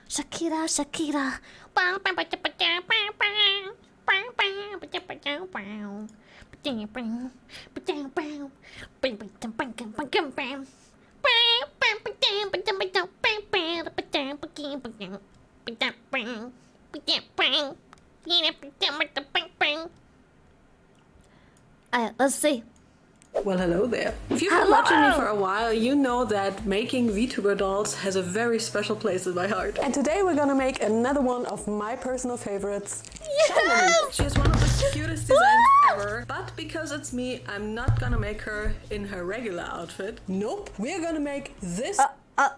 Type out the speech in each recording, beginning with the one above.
Shakira, Shakira. Let's see. Well, hello there. If you've been watching me for a while, you know that making VTuber dolls has a very special place in my heart. And today we're gonna make another one of my personal favorites. Shylily. She has one of the cutest designs ever, but because it's me, I'm not gonna make her in her regular outfit. Nope, we're gonna make this.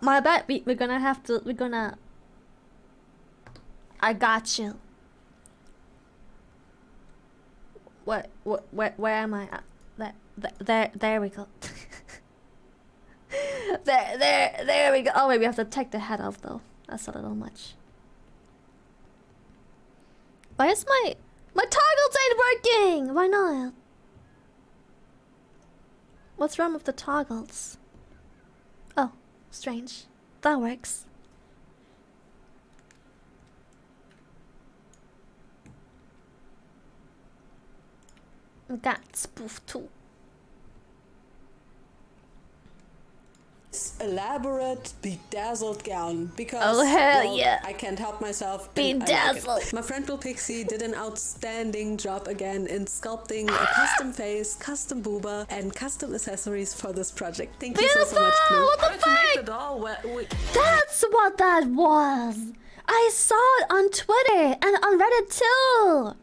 My bad. We're gonna I got you. Where am I? There we go. there we go. Oh wait, we have to take the head off though. That's a little much. Why is my toggles ain't working? Why not? What's wrong with the toggles? Oh, strange. That works. Got spoof too. Elaborate bedazzled gown because oh hell yeah, I can't help myself. Bedazzled. Like my friend Little Pixie did an outstanding job again in sculpting a custom face, custom booba, and custom accessories for this project. Thank you so much, Blue. What the fuck? That's what that was. I saw it on Twitter and on Reddit too,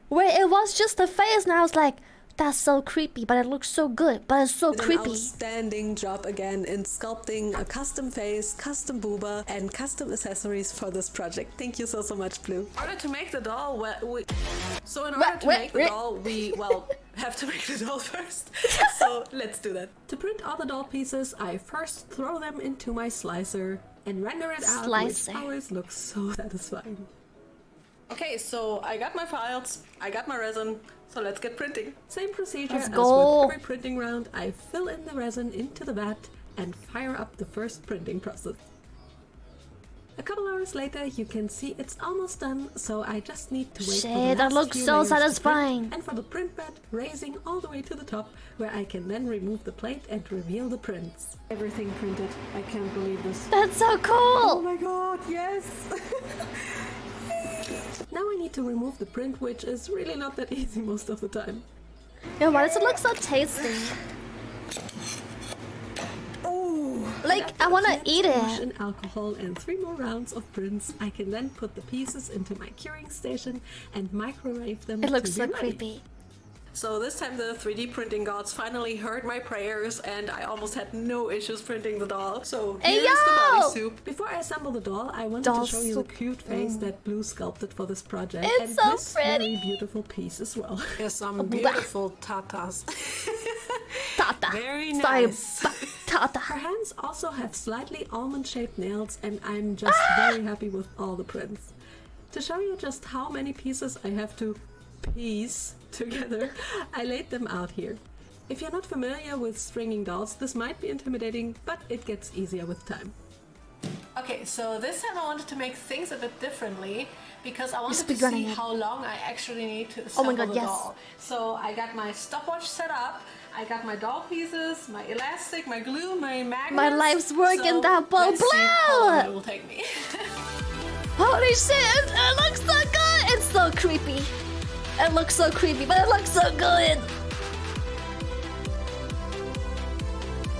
where it was just a face, and I was like, that's so creepy, but it looks so good, but it's so creepy. An outstanding job again in sculpting a custom face, custom booba, and custom accessories for this project. Thank you so much, Blue. In order to make the doll, we have to make the doll first. So let's do that. To print all the doll pieces, I first throw them into my slicer and render it out, which always looks so satisfying. Okay, so I got my files, I got my resin, so let's get printing. Same procedure as with every printing round. I fill in the resin into the vat and fire up the first printing process. A couple hours later, you can see it's almost done, so I just need to wait for the last that looks few so layers to satisfying. print, and for the print bed, raising all the way to the top, where I can then remove the plate and reveal the prints. Everything printed. I can't believe this. That's so cool! Oh my god, yes! Now I need to remove the print, which is really not that easy most of the time. Yeah, why does it look so tasty? Oh, like, I wanna eat it. In alcohol and 3 more rounds of prints, I can then put the pieces into my curing station and microwave them. It looks so creepy. So this time the 3D printing gods finally heard my prayers and I almost had no issues printing the doll. So here's the body soup. Before I assemble the doll, I wanted to show you the cute face that Blue sculpted for this project. It's so this pretty. Very beautiful piece as well. There's some beautiful tatas. Tata. Very nice. Tata. Her hands also have slightly almond-shaped nails and I'm just very happy with all the prints. To show you just how many pieces I have to piece together, I laid them out here. If you're not familiar with stringing dolls, this might be intimidating, but it gets easier with time. Okay, so this time I wanted to make things a bit differently because I wanted to see how long I actually need to assemble the doll. So I got my stopwatch set up, I got my doll pieces, my elastic, my glue, my magnets. My life's work in that ball. Let's see how long it will take me. Holy shit, it looks so good! It's so creepy. It looks so creepy, but it looks so good!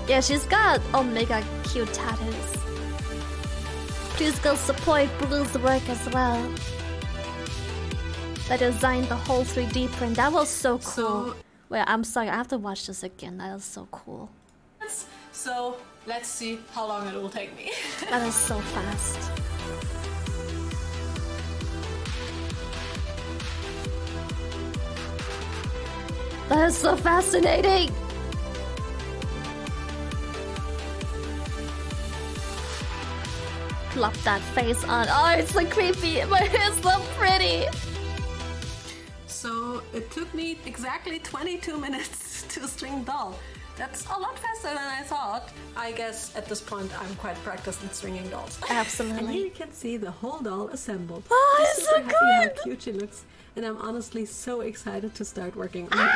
Yeah, she's got mega cute tattoos. Please go support Blue's work as well. They designed the whole 3D print. That was so cool. Wait, I'm sorry, I have to watch this again. That is so cool. So let's see how long it will take me. That is so fast. That is so fascinating! Plop that face on. Oh, it's so creepy, but it's so pretty! So it took me exactly 22 minutes to string doll. That's a lot faster than I thought. I guess at this point I'm quite practiced in stringing dolls. And here Absolutely. you can see the whole doll assembled. Oh, I'm it's super so happy good. how cute she looks, and I'm honestly so excited to start working on it.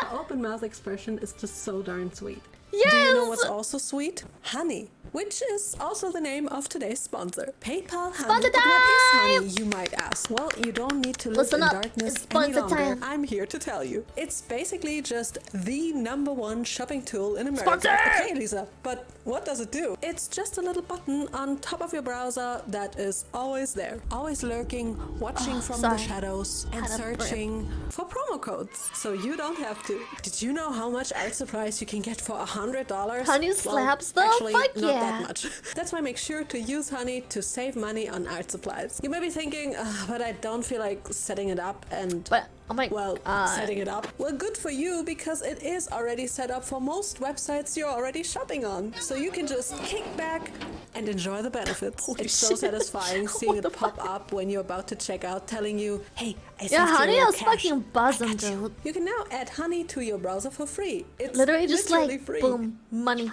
The open mouth expression is just so darn sweet. Yes! Do you know what's also sweet? Honey, which is also the name of today's sponsor. PayPal Honey. Sponsor But what is time! honey, you might ask? Well, you don't need to live Listen in up, darkness it's any sponsor longer. time. I'm here to tell you. It's basically just the #1 shopping tool in America. Sponsor! Okay, Lisa, but what does it do? It's just a little button on top of your browser that is always there. Always lurking, watching from the sorry. shadows, and Had a burp. searching for promo codes. So you don't have to. Did you know how much art supplies you can get for $100? Honey slaps though? Actually, Fuck not yeah. that much. That's why make sure to use Honey to save money on art supplies. You may be thinking, but I don't feel like setting it up and... But, oh my Well, god. setting it up. Well, good for you, because it is already set up for most websites you're already shopping on. So you can just kick back and enjoy the benefits. Holy It's so shit. satisfying seeing What it the pop up when you're about to check out, telling you, hey, I Yeah, sent you Honey your was cash. fucking buzzing, I got you. dude. You can now add Honey to your browser for free. It's Literally just literally like, free. boom, money.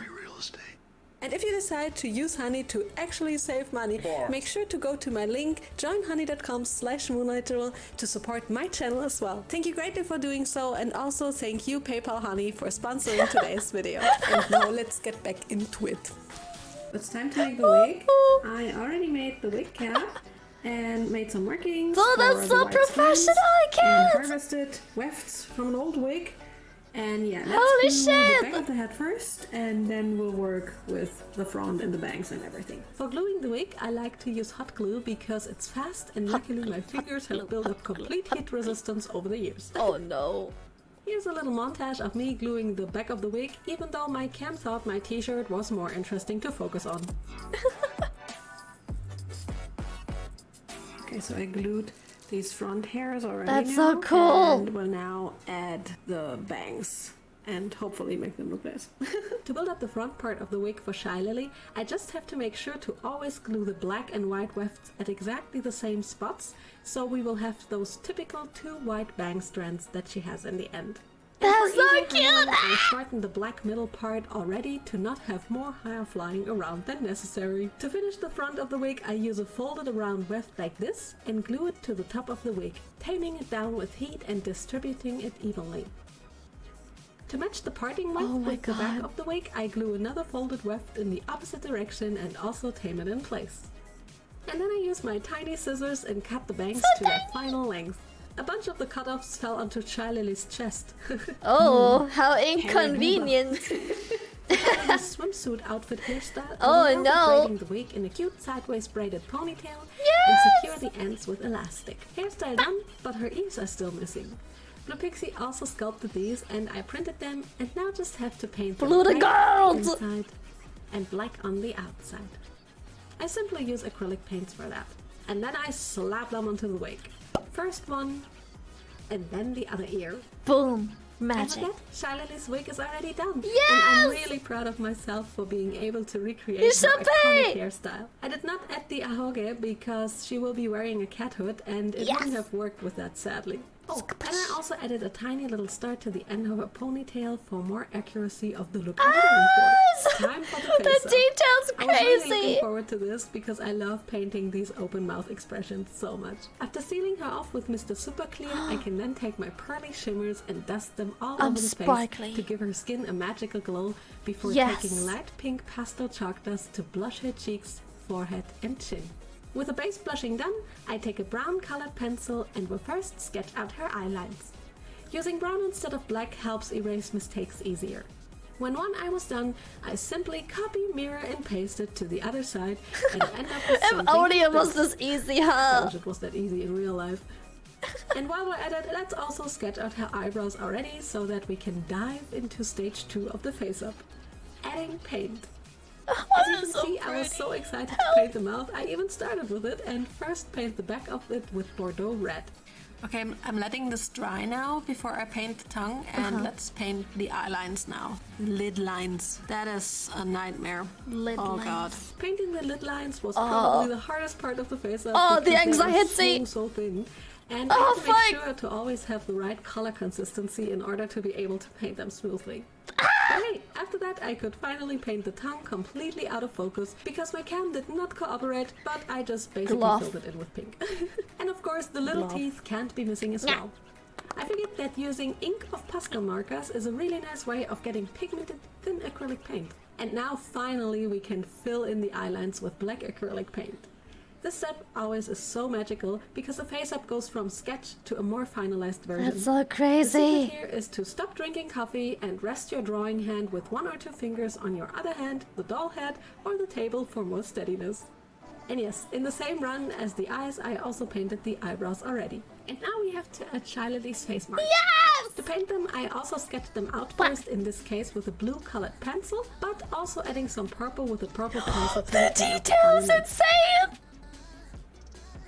And if you decide to use Honey to actually save money, make sure to go to my link, joinhoney.com/moonlightjournal, to support my channel as well. Thank you greatly for doing so, and also thank you PayPal Honey for sponsoring today's video. And now let's get back into it. It's time to make the wig. I already made the wig cap and made some markings. Oh, that's for so the white professional, strands I And can't. harvested wefts from an old wig. And yeah, let's Holy do shit. the back of the head first, and then we'll work with the front and the bangs and everything. For gluing the wig, I like to use hot glue because it's fast, and luckily my fingers have built up complete heat resistance over the years. Oh no. Here's a little montage of me gluing the back of the wig, even though my cam thought my t-shirt was more interesting to focus on. Okay, so I glued these front hairs already. That's now, so cool. And we'll now add the bangs and hopefully make them look nice. To build up the front part of the wig for Shylily, I just have to make sure to always glue the black and white wefts at exactly the same spots, so we will have those typical 2 white bang strands that she has in the end. That's so easy cute. handling, I shortened the black middle part already to not have more hair flying around than necessary. To finish the front of the wig, I use a folded around weft like this and glue it to the top of the wig, taming it down with heat and distributing it evenly. To match the parting weft Oh my with the back God. of the wig, I glue another folded weft in the opposite direction and also tame it in place. And then I use my tiny scissors and cut the bangs to their final length. A bunch of the cutoffs fell onto Shylily's chest. Oh, how inconvenient. The swimsuit outfit hairstyle. Oh, I will now be no. braiding the wig in a cute sideways braided ponytail Yes! and secure the ends with elastic. Hairstyle done, but her ears are still missing. Blue Pixie also sculpted these, and I printed them, and now just have to paint them Blue the white on the girls! inside and black on the outside. I simply use acrylic paints for that, and then I slap them onto the wig. First one, and then the other ear. Boom. And with Magic. that, Shylily's wig is already done. Yes! And I'm really proud of myself for being able to recreate You're her so iconic big! hairstyle. I did not add the ahoge because she will be wearing a cat hood, and it wouldn't Yes! have worked with that, sadly. Oh, and I also added a tiny little star to the end of her ponytail for more accuracy of the look I'm going for. Time for the The face-up. details I was really looking crazy. forward to this because I love painting these open mouth expressions so much. After sealing her off with Mr. Super Clear, I can then take my pearly shimmers and dust them all I'm over the sparkly. face to give her skin a magical glow before Yes. taking light pink pastel chalk dust to blush her cheeks, forehead and chin. With the base blushing done, I take a brown colored pencil and will first sketch out her eye lines. Using brown instead of black helps erase mistakes easier. When one eye was done, I simply copy, mirror and paste it to the other side and end up with If something only it was this. this easy, I huh? wish it was that easy in real life. And while we're at it, let's also sketch out her eyebrows already so that we can dive into stage 2 of the face-up. Adding paint. As you can see, I was so excited to paint the mouth, I even started with it and first paint the back of it with Bordeaux red. Okay, I'm letting this dry now before I paint the tongue, and let's paint the eye lines now. Lid lines. That is a nightmare. Lid oh lines. god. Painting the lid lines was probably the hardest part of the face-up. Oh, the because they are anxiety. So thin. And Oh, I have to make fuck. sure to always have the right color consistency in order to be able to paint them smoothly. Ah! Alright, after that I could finally paint the tongue completely out of focus because my cam did not cooperate, but I just basically filled it in with pink. And of course the little teeth can't be missing as well. I figured that using ink of pastel markers is a really nice way of getting pigmented thin acrylic paint. And now finally we can fill in the eye lines with black acrylic paint. This step always is so magical because the face up goes from sketch to a more finalized version. That's so The crazy. secret here is to stop drinking coffee and rest your drawing hand with 1 or 2 fingers on your other hand, the doll head, or the table for more steadiness. And yes, in the same run as the eyes, I also painted the eyebrows already. And now we have to add Shylily's face marks. Yes! To paint them, I also sketched them out first, in this case with a blue colored pencil, but also adding some purple with a purple pencil. The detail is insane!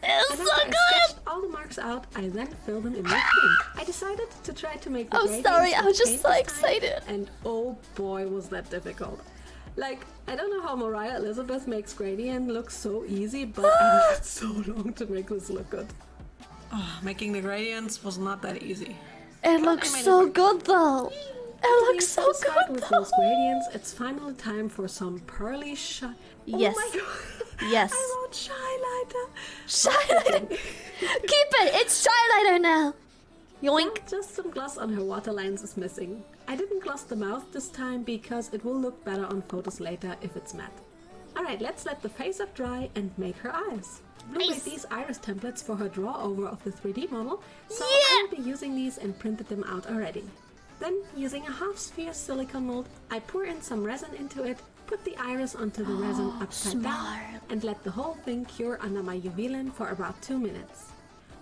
It's And so after I good! sketched all the marks out, I then filled them in with paint. I decided to try to make the I'm gradients sorry, I with was just paint so this time, excited. and oh boy was that difficult. Like, I don't know how Mariah Elizabeth makes gradient look so easy, but I needed so long to make this look good. Making the gradients was not that easy. It looks so good though. It looks so Satisfied good with though. those gradients, it's finally time for some pearly Yes. Oh my god. Yes. I wrote Shylighter. Shylighter. Keep it. It's Shylighter now. Yoink. Just some gloss on her waterlines is missing. I didn't gloss the mouth this time because it will look better on photos later if it's matte. Alright, let's let the face up dry and make her eyes. Blue made these iris templates for her draw over of the 3D model, so I will be using these and printed them out already. Then, using a half sphere silicone mold, I pour in some resin into it, put the iris onto the resin upside down, and let the whole thing cure under my UV lamp for about 2 minutes.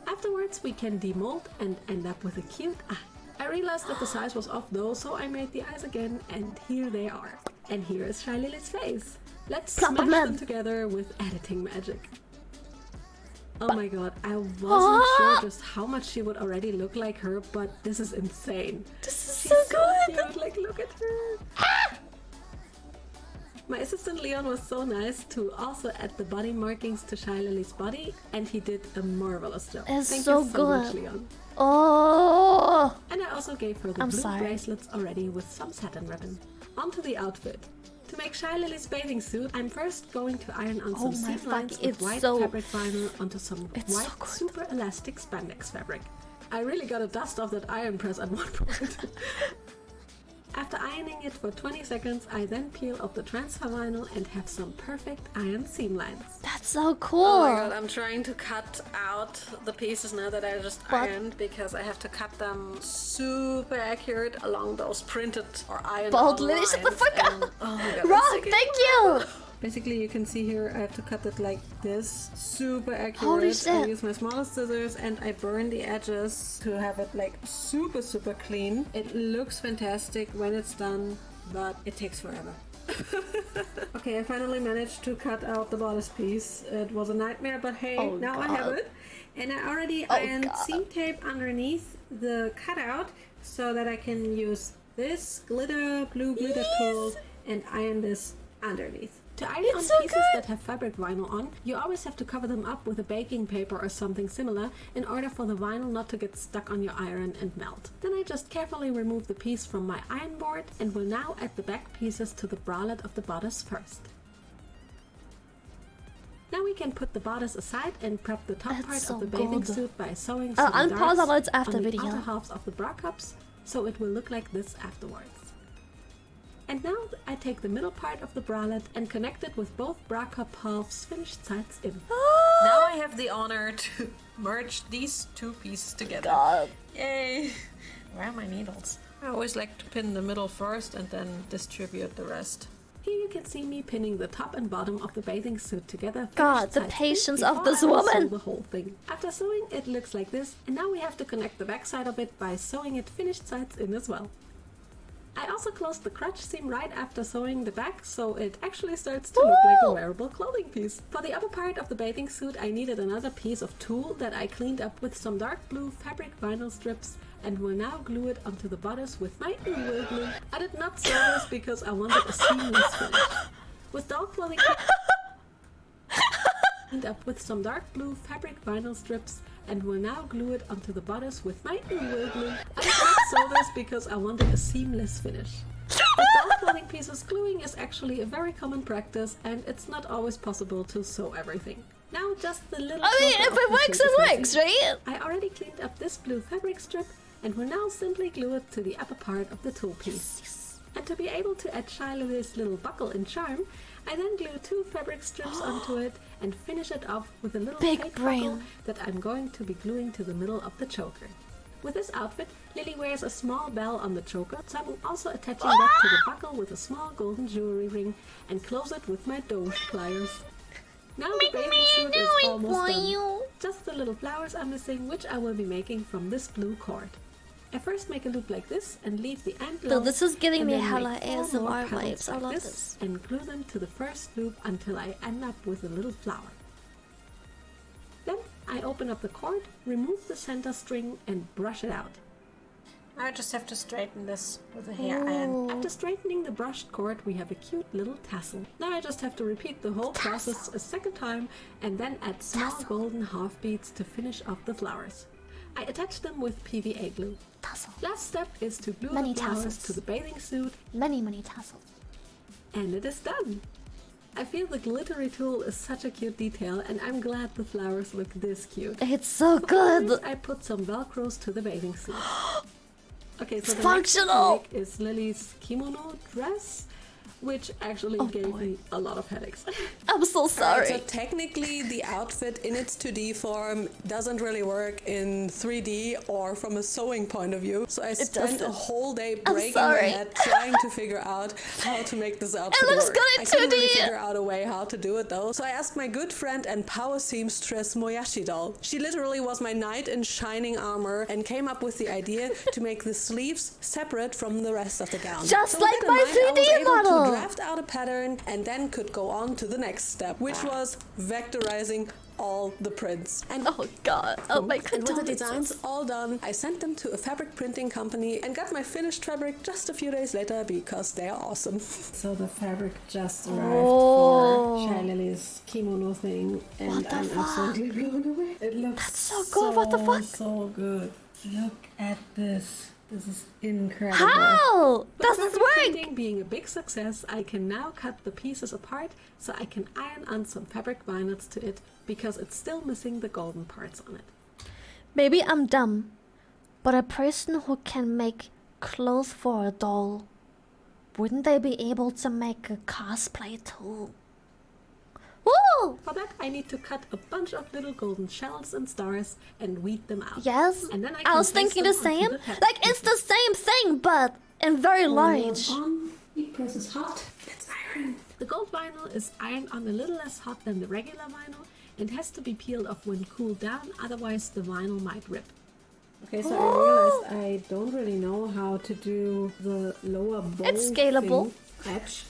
Afterwards, we can demold and end up with a cute eye. I realized that the size was off though, so I made the eyes again, and here they are. And here is Shylily's face. Let's smash them together with editing magic. Oh my god, I wasn't sure just how much she would already look like her, but this is insane. This is She's so good. cute, like look at her. My assistant Leon was so nice to also add the body markings to Shylily's body, and he did a marvelous job. It's Thank so you so much, good. Leon. Oh. And I also gave her the blue bracelets already with some satin ribbon. Onto the outfit. To make Shylily's bathing suit, I'm first going to iron on some seam lines with white fabric vinyl onto some white super elastic spandex fabric. I really got a dust off that iron press at one point. After ironing it for 20 seconds, I then peel off the transfer vinyl and have some perfect iron seam lines. That's so cool. Oh my god, I'm trying to cut out the pieces now that I just ironed because I have to cut them super accurate along those printed or ironed Bald on Lily, shut the lines, fuck up. and- Oh my god, Rock, that's thank you. Basically, you can see here I have to cut it like this, super accurate. Holy I shit. use my smallest scissors and I burn the edges to have it like super clean. It looks fantastic when it's done, but it takes forever. Okay, I finally managed to cut out the bodice piece. It was a nightmare, but hey, now I have it. And I already ironed seam tape underneath the cutout so that I can use this blue glitter tool and iron this underneath. To iron on pieces that have fabric vinyl on, you always have to cover them up with a baking paper or something similar in order for the vinyl not to get stuck on your iron and melt. Then I just carefully remove the piece from my iron board and will now add the back pieces to the bralette of the bodice first. Now we can put the bodice aside and prep the top part of the bathing suit by sewing some darts on the outer halves of the bra cups, so it will look like this afterwards. And now I take the middle part of the bralette and connect it with both bra cup halves finished sides in. Now I have the honor to merge these two pieces together. God. Yay! Where are my needles? I always like to pin the middle first and then distribute the rest. Here you can see me pinning the top and bottom of the bathing suit together. God, the patience of this woman. The whole thing. After sewing, it looks like this, and now we have to connect the back side of it by sewing it finished sides in as well. I also closed the crotch seam right after sewing the back, so it actually starts to look like a wearable clothing piece. For the upper part of the bathing suit, I needed another piece of tulle that I cleaned up with some dark blue fabric vinyl strips and will now glue it onto the bodice with my envtuber glue. I did not sew this because I wanted a seamless finish. With doll clothing cleaned up with some dark blue fabric vinyl strips and will now glue it onto the bodice with my envtuber glue. I did not sew this because I wanted a seamless finish. With doll clothing pieces, gluing is actually a very common practice, and it's not always possible to sew everything. Now just the little... I mean, if it works, it works, right? I already cleaned up this blue fabric strip and will now simply glue it to the upper part of the toe piece. And to be able to add Shylily's little buckle and charm, I then glue 2 fabric strips onto it and finish it off with a little fake buckle that I'm going to be gluing to the middle of the choker. With this outfit, Lily wears a small bell on the choker, so I'm also attaching that to the buckle with a small golden jewelry ring and close it with my doge pliers. Now the bathing suit is almost done. Just the little flowers are missing, which I will be making from this blue cord. I first make a loop like this and leave the end low. So this is giving me then hella make 4 more ASMR petals vibes. I like love this. And glue them to the first loop until I end up with a little flower. Then I open up the cord, remove the center string and brush it out. I just have to straighten this with a hair iron. After straightening the brushed cord, we have a cute little tassel. Now I just have to repeat the whole process a second time and then add small golden half beads to finish off the flowers. I attach them with PVA glue. Tassel. Last step is to glue Many the flowers tassels. to the bathing suit, Many tassels. and it is done. I feel the glittery tulle is such a cute detail, and I'm glad the flowers look this cute. It's so For good. ornaments, I put some velcros to the bathing suit. Okay, so It's the functional. next technique is Lily's kimono dress, which actually gave me a lot of headaches. I'm so sorry. So technically the outfit in its 2D form doesn't really work in 3D or from a sewing point of view. So I spent a whole day breaking my sorry. head trying to figure out how to make this outfit looks work. good in I couldn't really 2D. figure out a way how to do it though. So I asked my good friend and power seamstress Moyashi doll. She literally was my knight in shining armor and came up with the idea to make the sleeves separate from the rest of the gown. Just So like with that in my mind, I was 3D able to model. draft out a pattern and then could go on to the next step, which was vectorizing all the prints. And Oh god. Oh my and with the condolences. designs all done, I sent them to a fabric printing company and got my finished fabric just a few days later because they are awesome. So the fabric just arrived Oh. for Shylily's kimono thing, and What the I'm fuck? absolutely blown away. It looks so good, what the fuck? So good. Look at this. This is incredible. How With does this fabric work? printing being a big success, I can now cut the pieces apart so I can iron on some fabric vinyls to it because it's still missing the golden parts on it. Maybe I'm dumb, but a person who can make clothes for a doll, wouldn't they be able to make a cosplay too? Woo! For that, I need to cut a bunch of little golden shells and stars and weed them out. Yes, And then I I can was place thinking the them onto same. the fabric Like it's the same thing, but in very large. Heat press is hot. Let's iron. The gold vinyl is ironed on a little less hot than the regular vinyl and has to be peeled off when cooled down, otherwise the vinyl might rip. Okay, so I realized I don't really know how to do the lower bow It's scalable. thing, edge.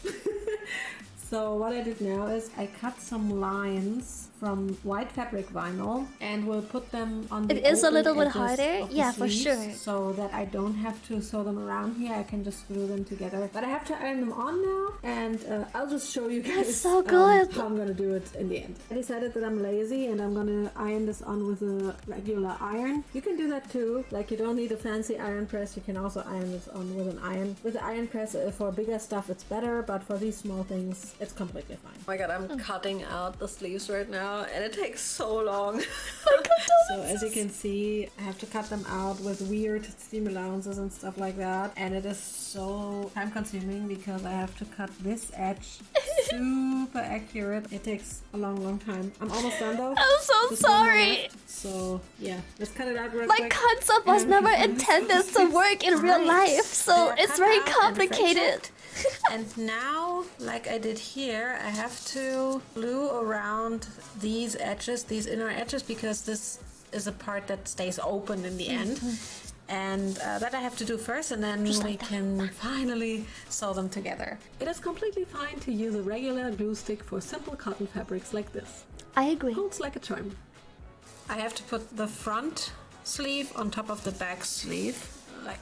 So what I did now is I cut some lines from white fabric vinyl and will put them on the It is a open little bit edges harder, of the yeah, for sleeves sure. so that I don't have to sew them around here. I can just glue them together. But I have to iron them on now, and I'll just show you guys so good. how I'm gonna do it in the end. I decided that I'm lazy and I'm gonna iron this on with a regular iron. You can do that too. Like, you don't need a fancy iron press. You can also iron this on with an iron. With the iron press, for bigger stuff it's better, but for these small things it's completely fine. Oh my god, I'm cutting out the sleeves right now and it takes so long. So as you can see, I have to cut them out with weird seam allowances and stuff like that, and it is so time consuming because I have to cut this edge super accurate. It takes a long time. I'm almost done though. I'm so Just one more sorry. left. So yeah, let's cut it out real My quick. concept was And never we can intended to work in real life, so They're it's cut very out and complicated. And now, like I did here, I have to glue around these edges, these inner edges, because this is a part that stays open in the end. And that I have to do first, and then we can finally sew them together. It is completely fine to use a regular glue stick for simple cotton fabrics like this. I agree. Holds like a charm. I have to put the front sleeve on top of the back sleeve, like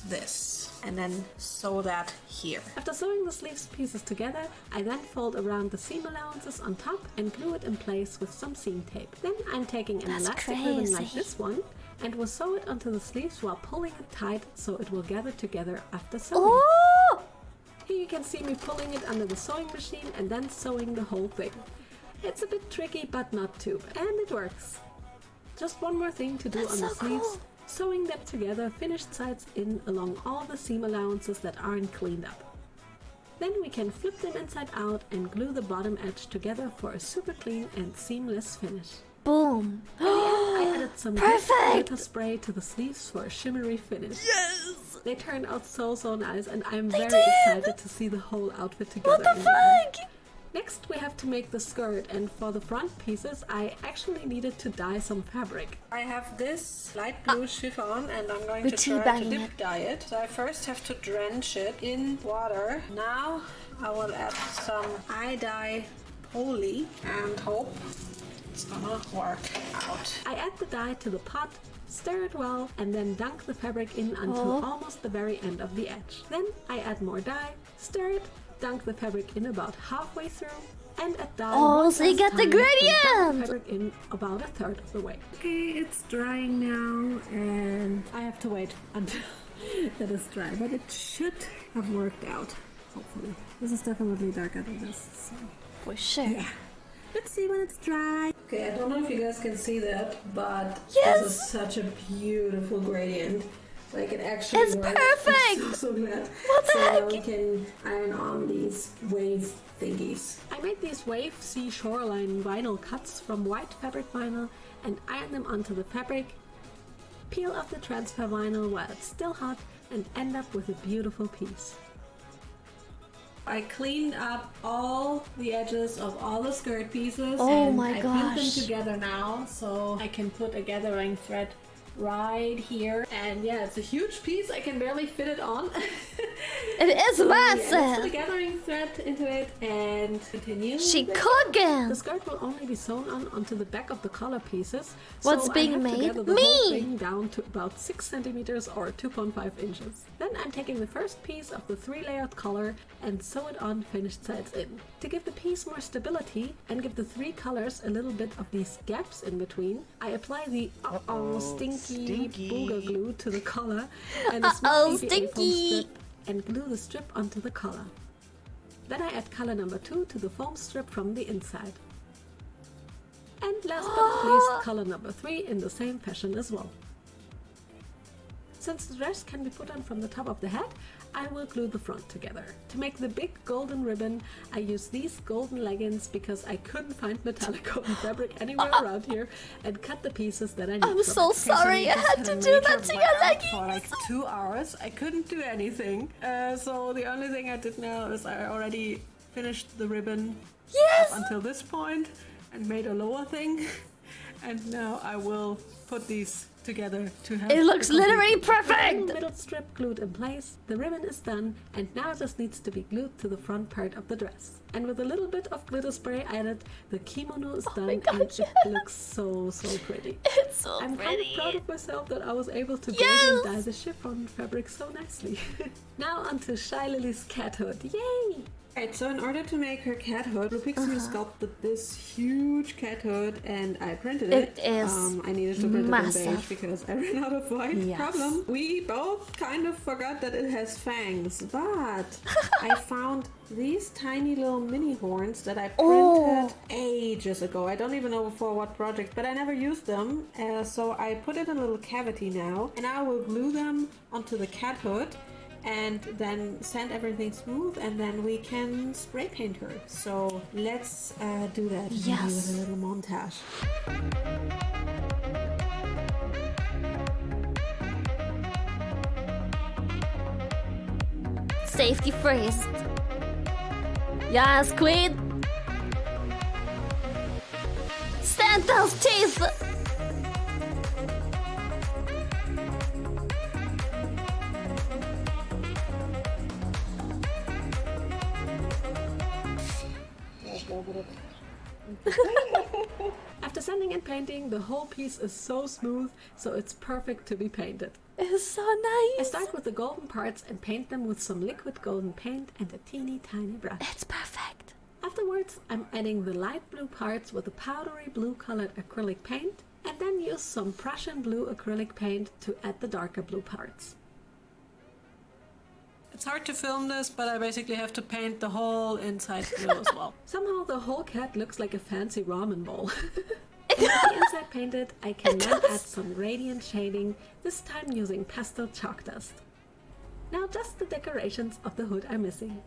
this, and then sew that here. After sewing the sleeves pieces together, I then fold around the seam allowances on top and glue it in place with some seam tape. Then I'm taking an That's elastic ribbon like crazy. this one and will sew it onto the sleeves while pulling it tight so it will gather together after sewing. Oh! Here you you can see me pulling it under the sewing machine and then sewing the whole thing. It's a bit tricky, but not too bad. And it works. Just one more thing to do on the sleeves. Sewing them together, finished sides in along all the seam allowances that aren't cleaned up. Then we can flip them inside out and glue the bottom edge together for a super clean and seamless finish. Boom. In the end, I added some Perfect! glitter spray to the sleeves for a shimmery finish. Yes! They turned out so nice, and I'm They very did! excited to see the whole outfit together. What the in the end. fuck? Next, we have to make the skirt, and for the front pieces, I actually needed to dye some fabric. I have this light blue chiffon and I'm going We're to tea try to bagging dip it. dye it. So I first have to drench it in water. Now I will add some eye dye poly and hope it's gonna work out. I add the dye to the pot, stir it well, and then dunk the fabric in until almost the very end of the edge. Then I add more dye, stir it, dunk the fabric in about halfway through, and add dye one So you last get the time, and dunk the gradient! fabric in about a third of the way. Okay, it's drying now, and I have to wait until that is dry, but it should have worked out, hopefully. This is definitely darker than this, so For sure. yeah. Let's see when it's dry. Okay, I don't know if you guys can see that, but Yes! this is such a beautiful gradient. Like it actually It's worked. perfect! I'm so glad. What the so heck? now we can iron on these wave thingies. I made these Wave C Shoreline vinyl cuts from white fabric vinyl and iron them onto the fabric, peel off the transfer vinyl while it's still hot, and end up with a beautiful piece. I cleaned up all the edges of all the skirt pieces Oh and my I pinned them gosh. together now so I can put a gathering thread right here. And yeah, it's a huge piece. I can barely fit it on. It is So, yeah, let's put a massive! gathering thread into it and continue. She with it. cooking! The skirt will only be sewn on onto the back of the collar pieces. What's so being I have made? To gather the Me! whole thing down to about 6 centimeters or 2.5 inches. Then I'm taking the first piece of the 3-layered collar and sew it on finished sides in. To give the piece more stability and give the 3 colors a little bit of these gaps in between, I apply the stinky booger glue to the collar and a small EVA foam stinky! strip and glue the strip onto the collar. Then I add color number 2 to the foam strip from the inside. And last but not least, color number 3 in the same fashion as well. Since the dress can be put on from the top of the head, I will glue the front together. To make the big golden ribbon, I use these golden leggings because I couldn't find metallic golden fabric anywhere around here and cut the pieces that I need. I'm from so it. sorry I had to do that to your leggings! For like 2 hours, I couldn't do anything. So the only thing I did now is I already finished the ribbon Yes! up until this point and made a lower thing. And now I will put these together to have It looks a complete literally ribbon. perfect! Middle strip glued in place, the ribbon is done, and now it just needs to be glued to the front part of the dress. And with a little bit of glitter spray added, the kimono is done, my and gosh, it looks so pretty. It's so I'm kind of pretty! proud of myself that I was able to Yes! gradient dye the chiffon fabric so nicely. Now onto Shylily's cat hood. Yay! Right, so in order to make her cat hood, Blue Pixie sculpted this huge cat hood and I printed it. It is I needed to print it in massive. beige because I ran out of white. Yes. Problem. We both kind of forgot that it has fangs, but I found these tiny little mini horns that I printed ages ago. I don't even know for what project, but I never used them. So I put it in a little cavity now and I will glue them onto the cat hood and then sand everything smooth and then we can spray paint her. So let's do that maybe Yes. with a little montage. Safety first. Yes, queen! Santa's teeth! After sanding and painting, the whole piece is so smooth, so it's perfect to be painted. It's so I nice! start with the golden parts and paint them with some liquid golden paint and a teeny tiny brush. It's perfect. Afterwards, I'm adding the light blue parts with a powdery blue colored acrylic paint and then use some Prussian blue acrylic paint to add the darker blue parts. It's hard to film this, but I basically have to paint the whole inside blue as well. Somehow the whole cat looks like a fancy ramen bowl. With the inside painted, I can then add some gradient shading, this time using pastel chalk dust. Now just the decorations of the hood are missing.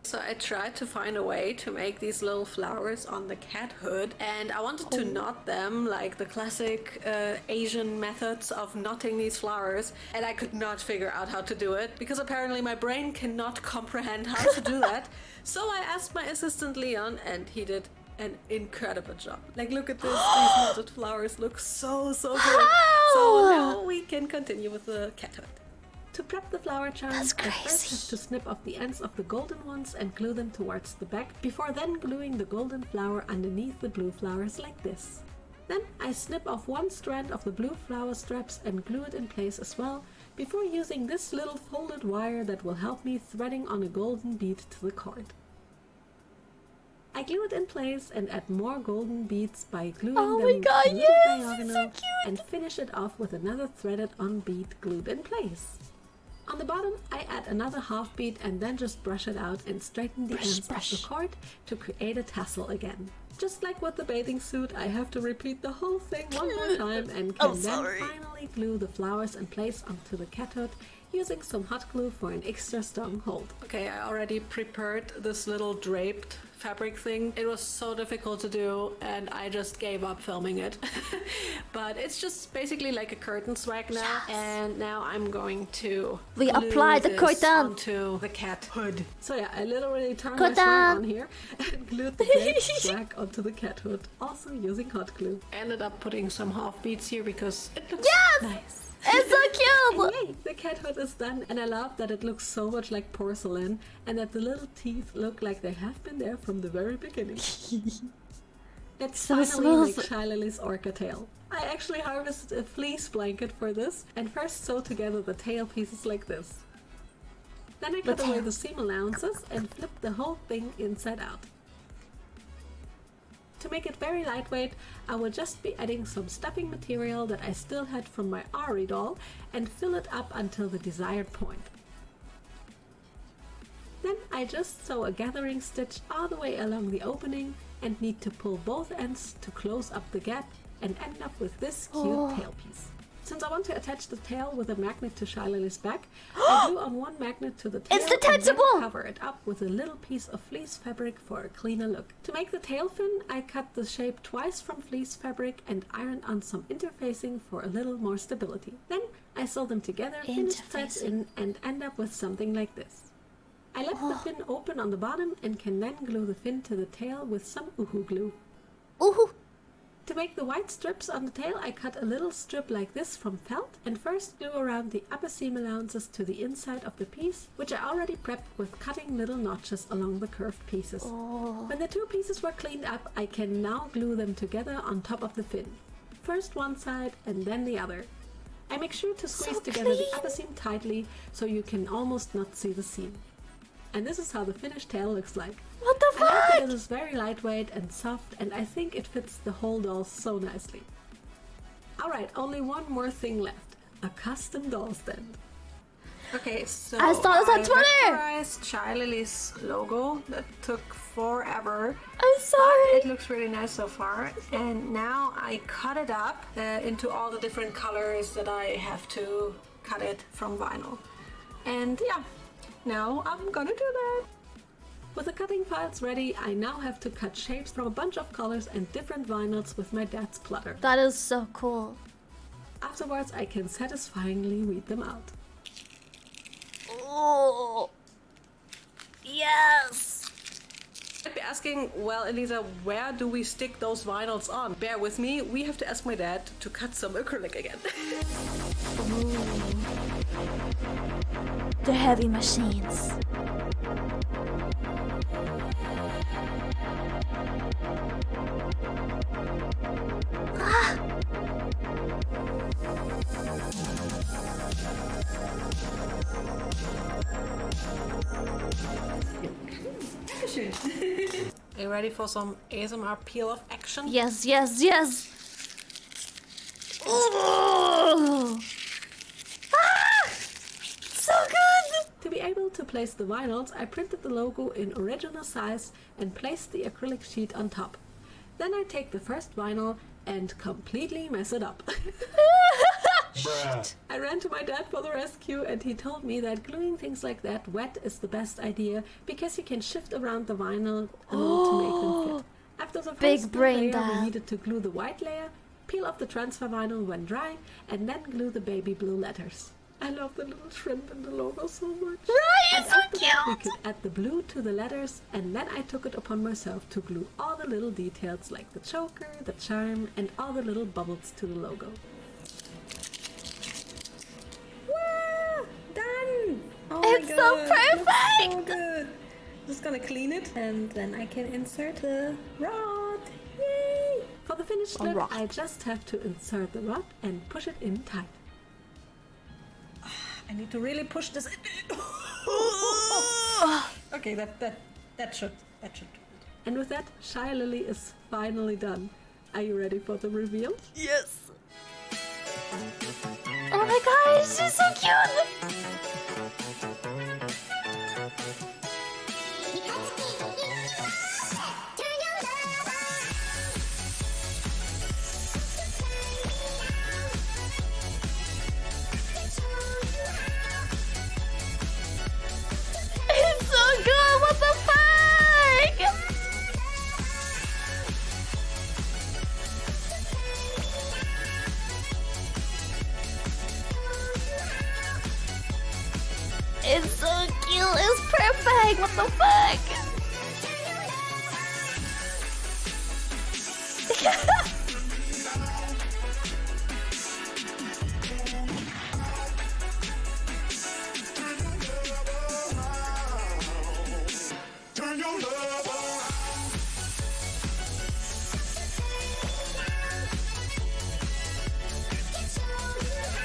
So I tried to find a way to make these little flowers on the cat hood, and I wanted to knot them like the classic Asian methods of knotting these flowers, and I could not figure out how to do it because apparently my brain cannot comprehend how to do that. So I asked my assistant Leon, and he did an incredible job. Like, look at this, these knotted flowers look so good. So now we can continue with the cat hood. To prep the flower charms, I first have to snip off the ends of the golden ones and glue them towards the back, before then gluing the golden flower underneath the blue flowers like this. Then I snip off one strand of the blue flower straps and glue it in place as well, before using this little folded wire that will help me threading on a golden bead to the cord. I glue it in place and add more golden beads by gluing them a little diagonal and finish it off with another threaded on bead glued in place. On the bottom, I add another half bead and then just brush it out and straighten the ends of the cord to create a tassel again. Just like with the bathing suit, I have to repeat the whole thing one more time and can then finally glue the flowers in place onto the cat hood using some hot glue for an extra strong hold. Okay, I already prepared this little draped fabric thing. It was so difficult to do and I just gave up filming it. But it's just basically like a curtain swag now. And now I'm going to apply the curtain onto the cat hood. So yeah, I literally turned my swag on here and glued the draped swag onto the cat hood, also using hot glue. Ended up putting some half beads here because it looks nice. It's so cute! And yay, the cat hood is done, and I love that it looks so much like porcelain and that the little teeth look like they have been there from the very beginning. Let's finally make Shylily's orca tail. I actually harvested a fleece blanket for this and first sewed together the tail pieces like this. Then I cut away the seam allowances and flipped the whole thing inside out. To make it very lightweight, I will just be adding some stuffing material that I still had from my Ari doll and fill it up until the desired point. Then I just sew a gathering stitch all the way along the opening and need to pull both ends to close up the gap and end up with this cute tail piece. Since I want to attach the tail with a magnet to Shylily's back, I glue on one magnet to the tail and then cover it up with a little piece of fleece fabric for a cleaner look. To make the tail fin, I cut the shape twice from fleece fabric and ironed on some interfacing for a little more stability. Then I sew them together, finish threads in, and end up with something like this. I left the fin open on the bottom and can then glue the fin to the tail with some uhu glue. To make the white strips on the tail, I cut a little strip like this from felt and first glue around the upper seam allowances to the inside of the piece, which I already prepped with cutting little notches along the curved pieces. When the two pieces were cleaned up, I can now glue them together on top of the fin. First one side and then the other. I make sure to squeeze together the upper seam tightly so you can almost not see the seam. And this is how the finished tail looks like. What the fuck? I like that it is very lightweight and soft, and I think it fits the whole doll so nicely. Alright, only one more thing left. A custom doll stand. Okay, so I saw this on Twitter! vectorized Shylily's logo. That took forever. I'm sorry! But it looks really nice so far. And now I cut it up into all the different colors that I have to cut it from vinyl. And yeah, now I'm gonna do that. With the cutting files ready, I now have to cut shapes from a bunch of colors and different vinyls with my dad's plotter. That is so cool. Afterwards, I can satisfyingly weed them out. Oh, yes! I'd be asking, well, Elisa, where do we stick those vinyls on? Bear with me, we have to ask my dad to cut some acrylic again. The heavy machines. Are you ready for some ASMR peel-off action? Yes, yes, yes! Oh. Ah! So good! To be able to play place the vinyls, I printed the logo in original size and placed the acrylic sheet on top. Then I take the first vinyl and completely mess it up. I ran to my dad for the rescue, and he told me that gluing things like that wet is the best idea because you can shift around the vinyl a little to make them fit. After the Big first brain layer, dad. we needed to glue the white layer, peel off the transfer vinyl when dry, and then glue the baby blue letters. I love the little shrimp in the logo so much. Right, And it's so after that, we cute. could add the blue to the letters, and then I took it upon myself to glue all the little details like the choker, the charm, and all the little bubbles to the logo. Wow, done! Oh It's my so God, looks so perfect. good. Just gonna clean it and then I can insert the rod. Yay! For the finished All look, right. I just have to insert the rod and push it in tight. I need to really push this in. Okay, that should do it. And with that, Shylily is finally done. Are you ready for the reveal? Yes. Oh my gosh, she's so cute. It's so good. What the fuck? It's so cute. It's perfect. What the fuck?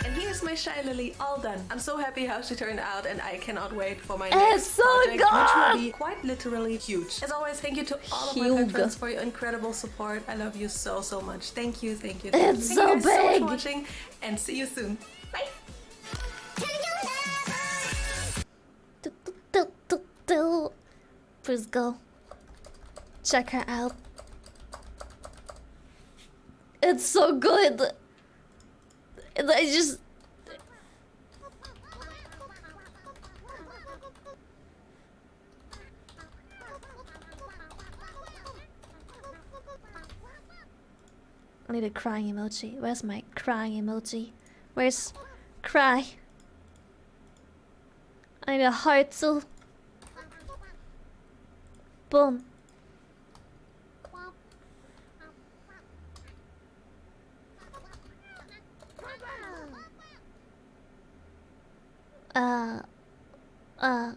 And here's my Shylily all done. I'm so happy how she turned out and I cannot wait for my It's next so project, which will good. be quite literally huge. As always, thank you to all of my Huge. patrons for your incredible support. I love you so, so much. Thank you, thank you. It's thank so you guys so much big. for watching and see you soon. Bye! Please go. Check her out. It's so good. And I just. I need a crying emoji. Where's my crying emoji? Where's cry? I need a heart too. Boom. Uh.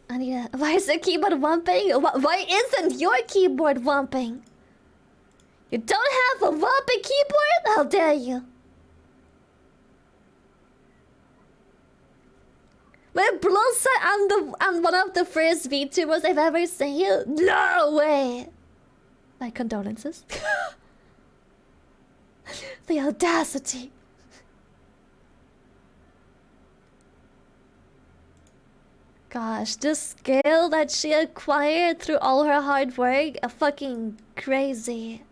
I need a. Why is the keyboard wumping? Why isn't your keyboard wumping? You don't have a wumping keyboard? How dare you? Wait, Blow said I'm one of the first VTubers I've ever seen. No way! My condolences. The audacity. Gosh, the skill that she acquired through all her hard work, fucking crazy.